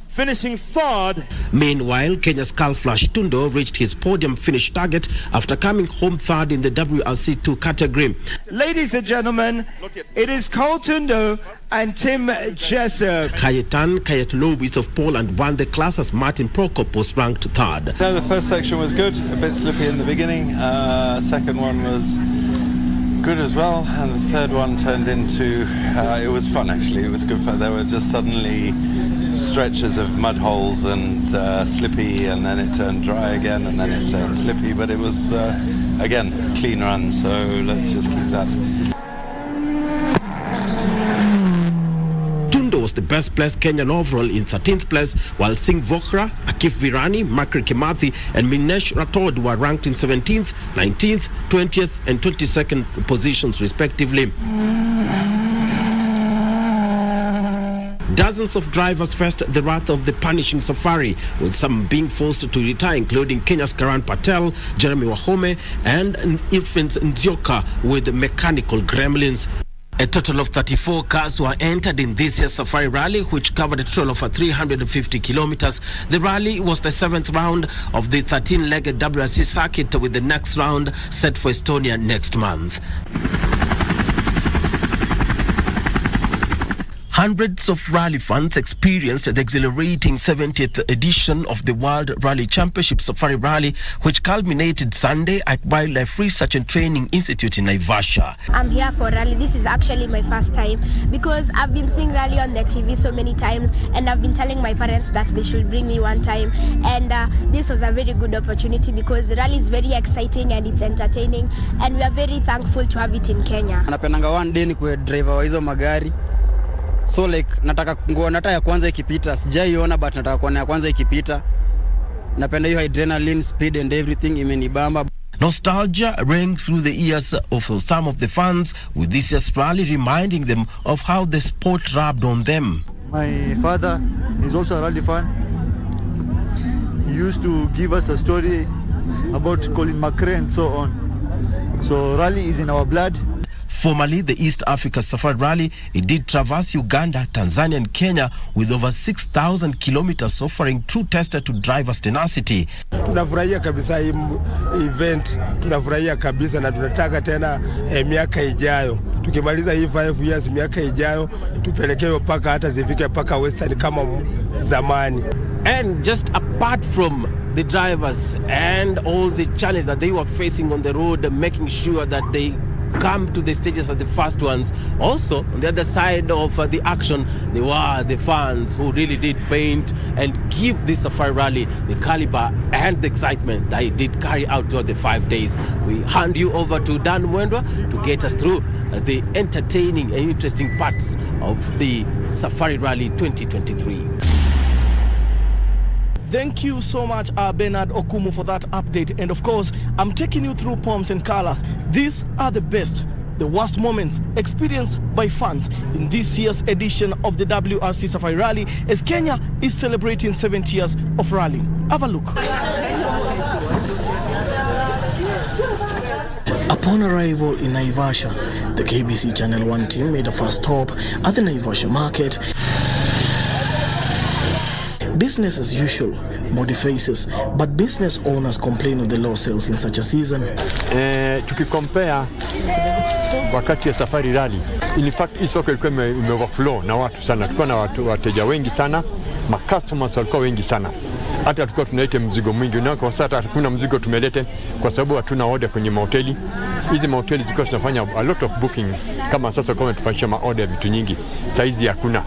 finishing third. Meanwhile, Kenya's Carl Flash Tundo reached his podium finish target after coming home third in the WRC2 category. Ladies and gentlemen, it is Carl Tundo and Tim Jessup. Kayetan Kayetulowicz of Poland won the class as Martin Prokop was ranked third. No, the first section was good, a bit slippy in the beginning. Second one was good as well, and the third one turned into, it was fun actually, it was good fun. There were just suddenly stretches of mud holes and slippy, and then it turned dry again, and then it turned slippy, but it was, again, clean run, so let's just keep that. Tundo was the best placed Kenyan overall in 13th place, while Singh Vohra, Akif Virani, Makri Kimathi and Minesh Rathod were ranked in 17th, 19th, 20th and 22nd positions respectively. Dozens of drivers faced the wrath of the punishing safari, with some being forced to retire, including Kenya's Karan Patel, Jeremy Wahome and Infants Nzioka with mechanical gremlins. A total of 34 cars were entered in this year's Safari Rally, which covered a total of 350 kilometers. The rally was the 7th round of the 13-legged WRC circuit, with the next round set for Estonia next month. Hundreds of rally fans experienced the exhilarating 70th edition of the World Rally Championship Safari Rally, which culminated Sunday at Wildlife Research and Training Institute in Naivasha. I'm here for rally. This is actually my first time because I've been seeing rally on the TV so many times, and I've been telling my parents that they should bring me one time. And this was a very good opportunity because rally is very exciting and it's entertaining, and we are very thankful to have it in Kenya. Napendanga one day ni kwa driver wa hizo magari. So like nataka kuona ya kwanza ikipita, sijaiona but nataka kuona ya kwanza ikipita. Napenda hiyo adrenaline, speed and everything imenibamba. Nostalgia rang through the ears of some of the fans, with this year's rally reminding them of how the sport rubbed on them. My father is also a rally fan. He used to give us a story about Colin McRae and so on. So rally is in our blood. Formerly the East Africa Safari Rally, it did traverse Uganda, Tanzania and Kenya with over 6,000 kilometers, offering true test to drivers' tenacity. Tunafurahia kabisa hii event, tunafurahia kabisa na tunataka tena miaka ijayo. Tukimaliza hii 5 years, miaka ijayo tupelekewe paka hata zifike paka Western kama zamani. And just apart from the drivers and all the challenges that they were facing on the road, making sure that they come to the stages of the first ones. Also, on the other side of the action, they were the fans who really did paint and give this Safari Rally the caliber and the excitement that it did carry out throughout the 5 days. We hand you over to Dan Mwendwa to get us through the entertaining and interesting parts of the Safari Rally 2023. Thank you so much, Bernard Okumu, for that update. And of course, I'm taking you through poems and colors. These are the best, the worst moments experienced by fans in this year's edition of the WRC Safari Rally, as Kenya is celebrating 70 years of rallying. Have a look. Upon arrival in Naivasha, the KBC Channel 1 team made a first stop at the Naivasha market. Business as usual, muddy faces, but business owners complain of the low sales in such a season. Tukicompare wakati ya Safari Rally, in fact hii soko ilikuwa imeoverflow na watu sana. Tulikuwa na wateja wengi sana, customers walikuwa wengi sana. Hata tulikuwa tunaita mzigo mwingi, na kwa sasa hakuna mzigo tumelete kwa sababu hatuna order kwenye mahoteli. Hizi mahoteli zilikuwa tunafanya a lot of booking, kama sasa kama tufanyisha order vitu nyingi, saizi hakuna.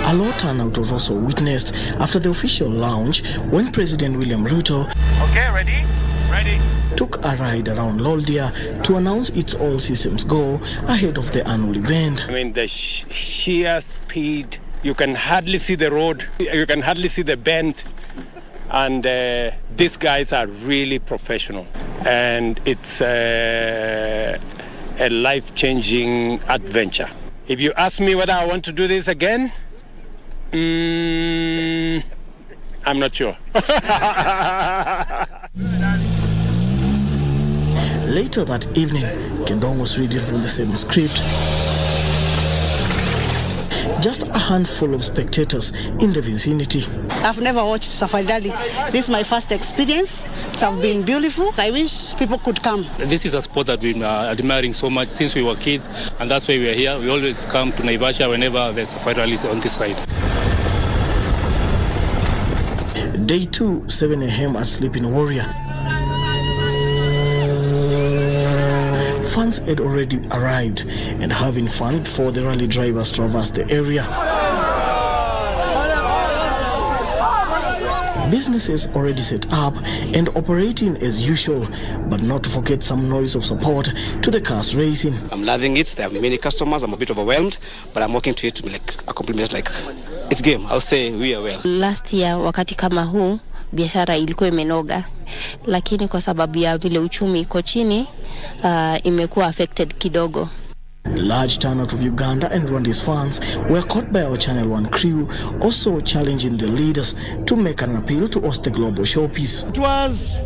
A low turnout was also witnessed after the official launch when President William Ruto took a ride around Loldia to announce its all systems go ahead of the annual event. I mean, the sheer speed, you can hardly see the road, you can hardly see the bend, and these guys are really professional, and it's a life-changing adventure. If you ask me whether I want to do this again, I'm not sure. Later that evening, Kendong was reading from the same script. Just a handful of spectators in the vicinity. I've never watched Safari Rally. This is my first experience. It's been beautiful. I wish people could come. This is a sport that we've been admiring so much since we were kids, and that's why we are here. We always come to Naivasha whenever the Safari Rally is on this side. Day 2, 7 a.m. at Sleeping Warrior. Fans had already arrived and having fun before the rally drivers traversed the area. Businesses already set up and operating as usual, but not to forget some noise of support to the cars racing. I'm loving it. There are many customers. I'm a bit overwhelmed, but I'm working to it like a compliment, like it's game. I'll say we are well. Last year wakati kama huu biashara ilikuwa imenoga, lakini kwa sababu ya vile uchumi iko chini imekuwa affected kidogo. Large turnout of Uganda and Rwandese fans were caught by our Channel 1 crew, also challenging the leaders to make an appeal to host the global showpiece. It was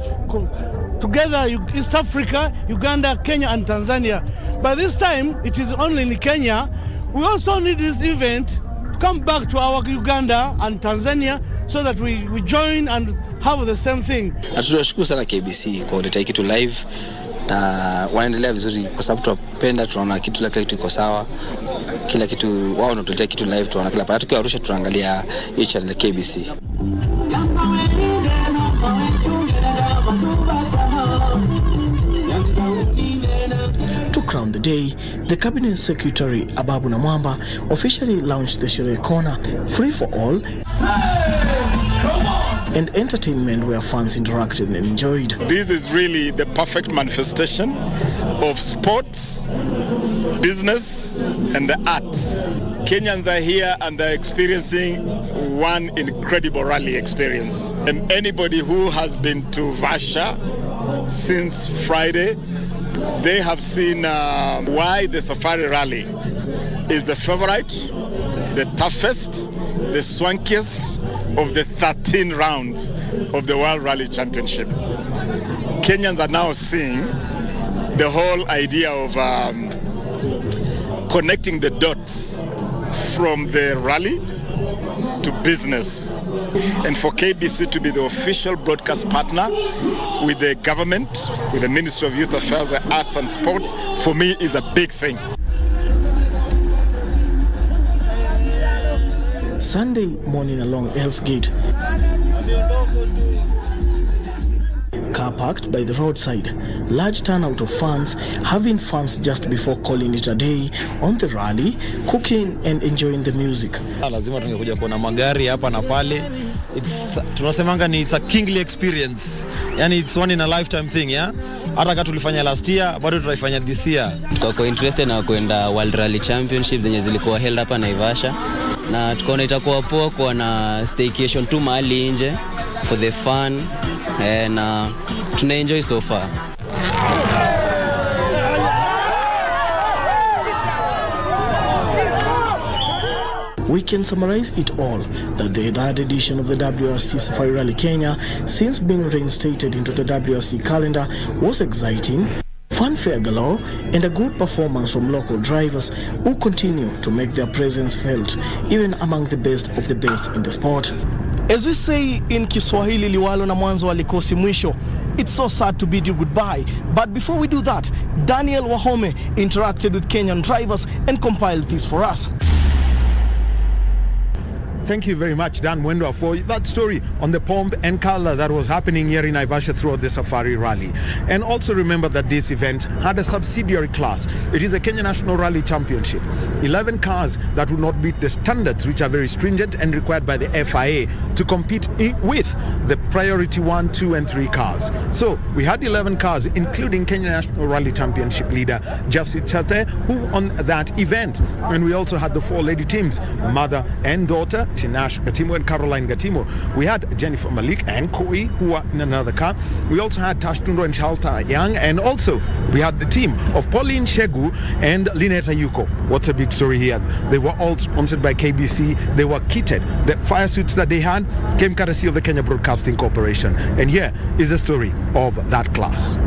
together East Africa, Uganda, Kenya and Tanzania. By this time, it is only in Kenya. We also need this event to come back to our Uganda and Tanzania so that we join and have the same thing. Tunashukuru sana KBC kwa kuleta kitu live. Na wanaendelea vizuri kwa sababu tunapenda, tunaona kila kitu iko sawa, kila kitu wao wanatuletea kitu live, tunaona kila pale tukiwa Arusha tunaangalia hii channel KBC. To crown the day, the Cabinet Secretary Ababu Namwamba officially launched the Sherehe Corner, free for all, and entertainment where fans interacted and enjoyed. This is really the perfect manifestation of sports, business, and the arts. Kenyans are here and they're experiencing one incredible rally experience. And anybody who has been to Vasha since Friday, they have seen why the Safari Rally is the favorite, the toughest, the swankiest of the 13 rounds of the World Rally Championship. Kenyans are now seeing the whole idea of connecting the dots from the rally to business. And for KBC to be the official broadcast partner with the government, with the Ministry of Youth Affairs, the Arts and Sports, for me is a big thing. Sunday morning along Hell's Gate, car parked by the roadside, large turnout of fans having fun just before calling it a day on the rally, cooking and enjoying the music. Lazima tungekuja kuona magari hapa na pale. Tunasemanga ni it's a kingly experience. Yani it's one in a lifetime thing, yeah? Hata kama tulifanya last year, bado tutaifanya this year. Tuko interested na kwenda World Rally Championship zenye zilikuwa held hapa Naivasha. Na tukaona itakuwa poa kwa na staycation tu mahali nje for the fun na tuna enjoy so far. We can summarize it all that the third edition of the WRC Safari Rally Kenya, since being reinstated into the WRC calendar, was exciting, fanfare galore, and a good performance from local drivers who continue to make their presence felt, even among the best of the best in the sport. As we say in Kiswahili, liwalo na mwanzo walikosi mwisho. It's so sad to bid you goodbye, but before we do that, Daniel Wahome interacted with Kenyan drivers and compiled this for us. Thank you very much, Dan Mwendwa, for that story on the pomp and color that was happening here in Naivasha throughout the Safari Rally. And also remember that this event had a subsidiary class. It is a Kenya National Rally Championship. 11 cars that would not meet the standards, which are very stringent and required by the FIA to compete with the priority 1, 2, and 3 cars. So we had 11 cars, including Kenya National Rally Championship leader Jasit Chate, who won that event. And we also had the 4 lady teams, mother and daughter, Tinash Gatimo and Caroline Gatimo. We had Jennifer Malik and Koi, who were in another car. We also had Tash Tundo and Shalta Young, and also we had the team of Pauline Shegu and Lynette Ayuko. What's a big story here? They were all sponsored by KBC. They were kitted. The fire suits that they had came courtesy of the Kenya Broadcasting Corporation. And here is the story of that class.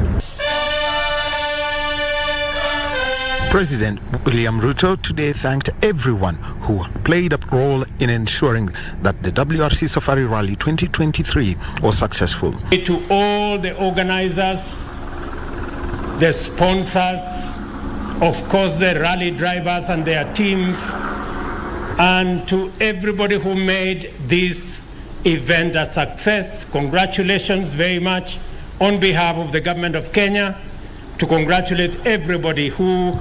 President William Ruto today thanked everyone who played a role in ensuring that the WRC Safari Rally 2023 was successful. To all the organizers, the sponsors, of course the rally drivers and their teams, and to everybody who made this event a success, congratulations very much on behalf of the government of Kenya, to congratulate everybody who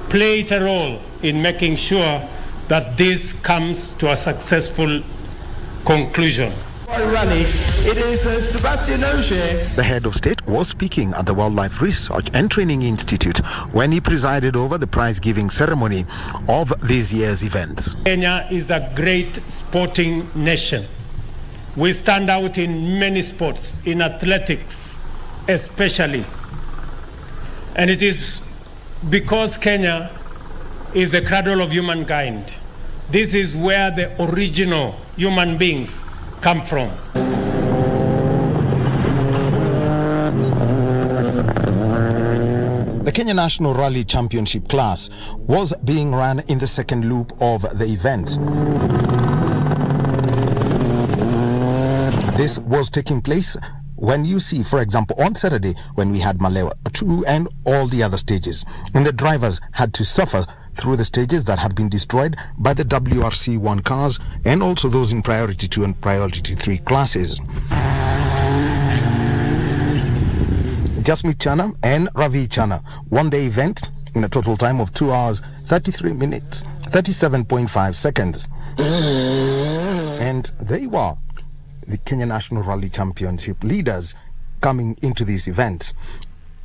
played a role in making sure that this comes to a successful conclusion. Rally. It is Sebastian Ogier. The head of state was speaking at the Wildlife Research and Training Institute when he presided over the prize-giving ceremony of this year's event. Kenya is a great sporting nation. We stand out in many sports, in athletics especially. And it is because Kenya is the cradle of humankind. This is where the original human beings come from. The Kenya National Rally Championship class was being run in the second loop of the event. This was taking place when you see, for example, on Saturday when we had Malewa 2 and all the other stages, and the drivers had to suffer through the stages that had been destroyed by the WRC 1 cars and also those in Priority 2 and Priority 3 classes. Jasmine Chana and Ravi Chana won the event in a total time of 2 hours, 33 minutes, 37.5 seconds. And they were the Kenya National Rally Championship leaders coming into this event.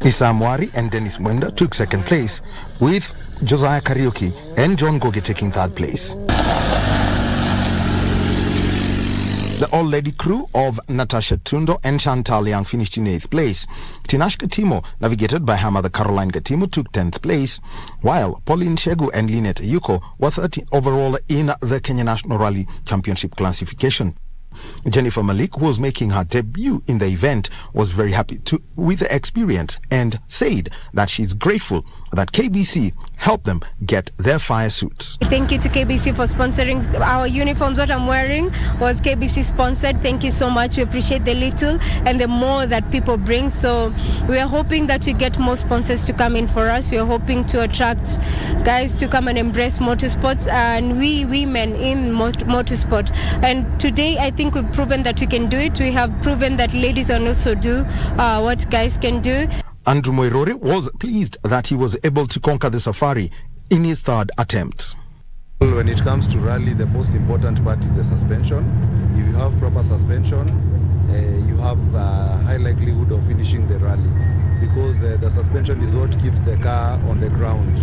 Isa Amwari and Dennis Mwenda took second place, with Josiah Karaoke and John Goge taking third place. The all-lady crew of Natasha Tundo and Chantal Young finished in 8th place. Tinash Gatimo, navigated by her mother Caroline Gatimo, took 10th place, while Pauline Shegu and Lynette Yuko were 13th overall in the Kenya National Rally Championship classification. Jennifer Malik, who was making her debut in the event, was very happy with the experience and said that she's grateful that KBC helped them get their fire suits. Thank you to KBC for sponsoring our uniforms. What I'm wearing was KBC sponsored. Thank you so much. We appreciate the little and the more that people bring. So we are hoping that we get more sponsors to come in for us. We are hoping to attract guys to come and embrace motorsports and we women in motorsport. And today I think we've proven that we can do it. We have proven that ladies can also do what guys can do. Andrew Moirori was pleased that he was able to conquer the safari in his third attempt. When it comes to rally, the most important part is the suspension. If you have proper suspension, you have a high likelihood of finishing the rally, because the suspension is what keeps the car on the ground.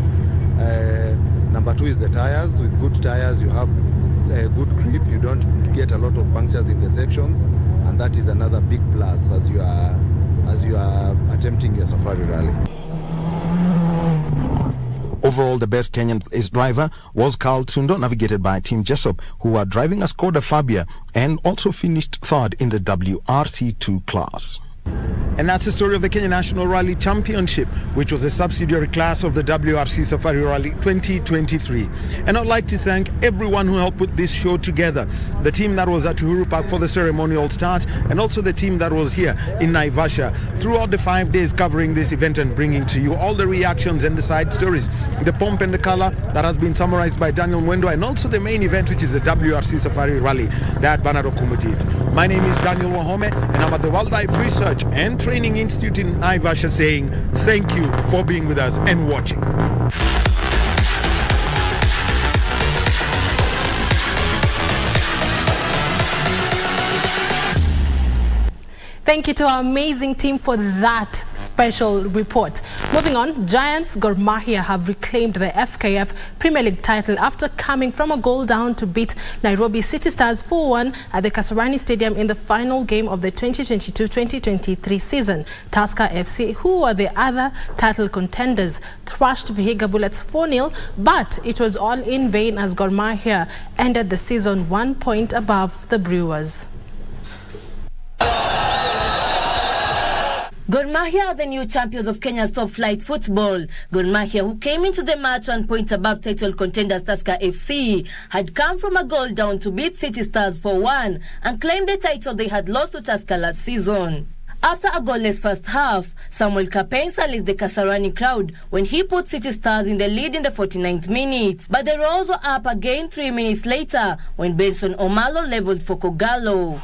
Number 2 is the tires. With good tires, you have good grip. You don't get a lot of punctures in the sections, and that is another big plus as you are attempting your safari rally. Overall, the best Kenyan ace driver was Carl Tundo, navigated by Team Jessup, who are driving a Skoda Fabia and also finished third in the WRC2 class. And that's the story of the Kenya National Rally Championship, which was a subsidiary class of the WRC Safari Rally 2023. And I'd like to thank everyone who helped put this show together. The team that was at Uhuru Park for the ceremonial start, and also the team that was here in Naivasha throughout the 5 days covering this event and bringing to you all the reactions and the side stories, the pomp and the color that has been summarized by Daniel Mwendo, and also the main event, which is the WRC Safari Rally that Bernard Okumu did. My name is Daniel Wahome, and I'm at the Wildlife Research and Training Institute in Naivasha saying thank you for being with us and watching. Thank you to our amazing team for that special report. Moving on, Giants Gor Mahia have reclaimed the FKF Premier League title after coming from a goal down to beat Nairobi City Stars 4-1 at the Kasarani Stadium in the final game of the 2022-2023 season. Tusker FC, who were the other title contenders, thrashed Vihiga Bullets 4-0, but it was all in vain as Gor Mahia ended the season 1 point above the Brewers. Gor Mahia are the new champions of Kenya's top flight football. Gor Mahia, who came into the match 1 point above title contenders Tusker FC, had come from a goal down to beat City Stars 4-1 and claim the title they had lost to Tusker last season. After a goalless first half, Samuel Kapen silenced the Kasarani crowd when he put City Stars in the lead in the 49th minute. But the Royals were up again 3 minutes later when Benson Omalo leveled for Kogalo.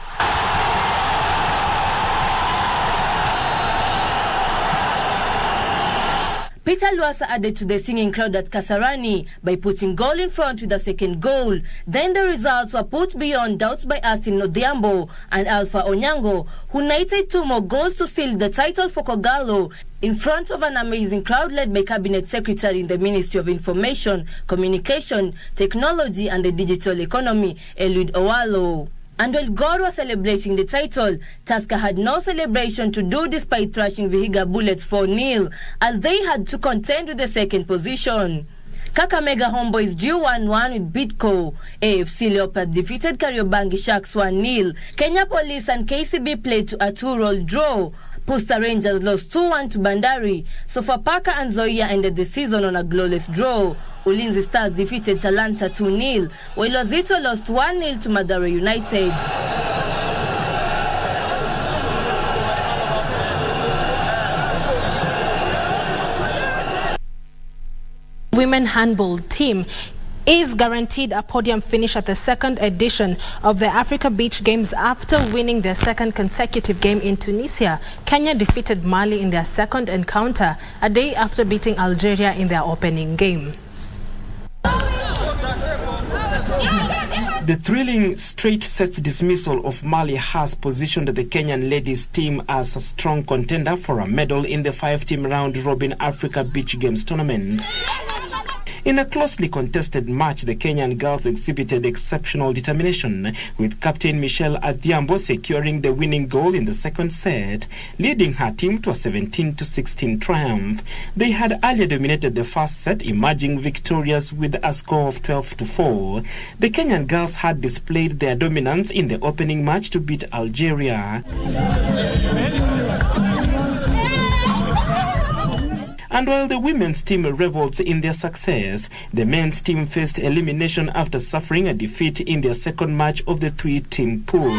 Peter Luasa added to the singing crowd at Kasarani by putting goal in front with a second goal. Then the results were put beyond doubts by Austin Odhiambo and Alpha Onyango, who netted 2 more goals to seal the title for Kogalo in front of an amazing crowd led by Cabinet Secretary in the Ministry of Information, Communication, Technology and the Digital Economy, Eliud Owalo. And while Gor was celebrating the title, Tusker had no celebration to do despite thrashing Vihiga Bullets 4-0, as they had to contend with the second position. Kakamega Homeboys drew 1-1 with Bidco. AFC Leopards defeated Kariobangi Sharks 1-0. Kenya Police and KCB played to a 2-all draw. Pusta Rangers lost 2-1 to Bandari. Sofapaka and Zoia ended the season on a goalless draw. Ulinzi Stars defeated Talanta 2-0, while Wazito lost 1-0 to Mathare United. Women handball team is guaranteed a podium finish at the second edition of the Africa Beach Games after winning their second consecutive game in Tunisia. Kenya defeated Mali in their second encounter, a day after beating Algeria in their opening game. The thrilling straight sets dismissal of Mali has positioned the Kenyan ladies team as a strong contender for a medal in the 5-team round-robin Africa Beach Games tournament. In a closely contested match, the Kenyan girls exhibited exceptional determination, with Captain Michelle Adhiambo securing the winning goal in the second set, leading her team to a 17-16 triumph. They had earlier dominated the first set, emerging victorious with a score of 12-4. The Kenyan girls had displayed their dominance in the opening match to beat Algeria. And while the women's team revels in their success, the men's team faced elimination after suffering a defeat in their second match of the 3-team pool.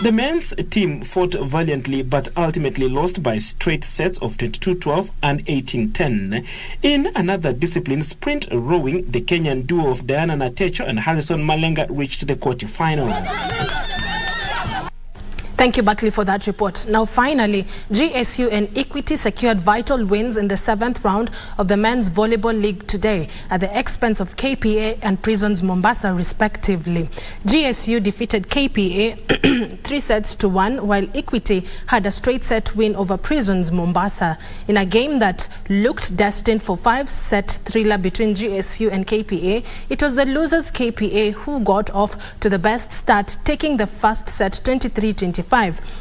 The men's team fought valiantly but ultimately lost by straight sets of 22-12 and 18-10. In another discipline, sprint rowing, the Kenyan duo of Diana Natecho and Harrison Malenga reached the quarterfinal. Thank you, Buckley, for that report. Now, finally, GSU and Equity secured vital wins in the 7th round of the Men's Volleyball League today at the expense of KPA and Prisons Mombasa, respectively. GSU defeated KPA 3-1, while Equity had a straight set win over Prisons Mombasa in a game that looked destined for 5-set thriller between GSU and KPA. It was the losers KPA who got off to the best start, taking the first set 23-25.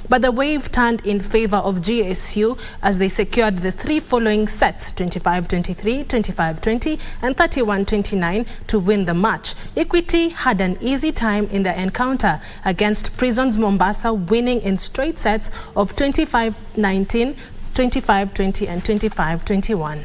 But the wave turned in favor of GSU as they secured the 3 following sets, 25-23, 25-20 and 31-29, to win the match. Equity had an easy time in the encounter against Prisons Mombasa, winning in straight sets of 25-19, 25-20 and 25-21.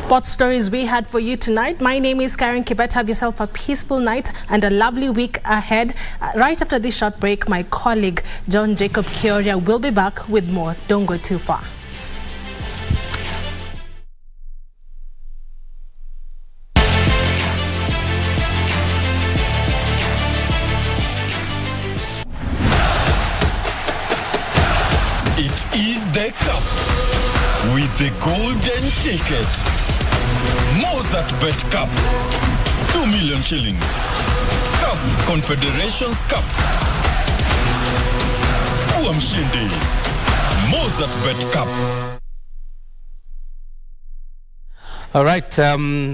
Sports stories we had for you tonight. My name is Karen Kibet. Have yourself a peaceful night and a lovely week ahead. Right after this short break, my colleague John Jacob Kioria will be back with more. Don't go too far. It is the cup with the golden ticket. Mozart Bet Cup, 2 million shillings. CAF Confederations Cup. Kuwa mshindi. Mozart Bet Cup. All right,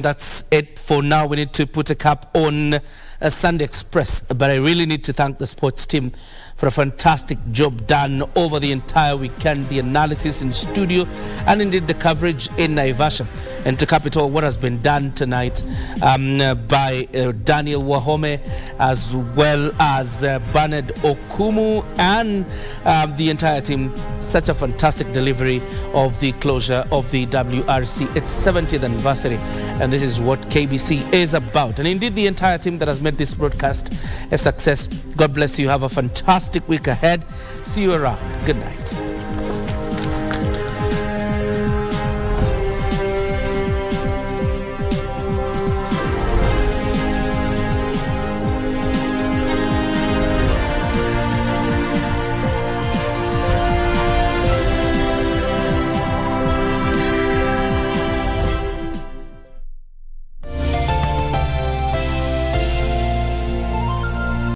that's it for now. We need to put a cap on Sunday Express, but I really need to thank the sports team for a fantastic job done over the entire weekend, the analysis in studio and indeed the coverage in Naivasha. And to cap it all, what has been done tonight by Daniel Wahome, as well as Bernard Okumu and the entire team. Such a fantastic delivery of the closure of the WRC, its 70th anniversary, and this is what KBC is about. And indeed the entire team that has made this broadcast a success. God bless you. Have a fantastic week ahead. See you around. Good night.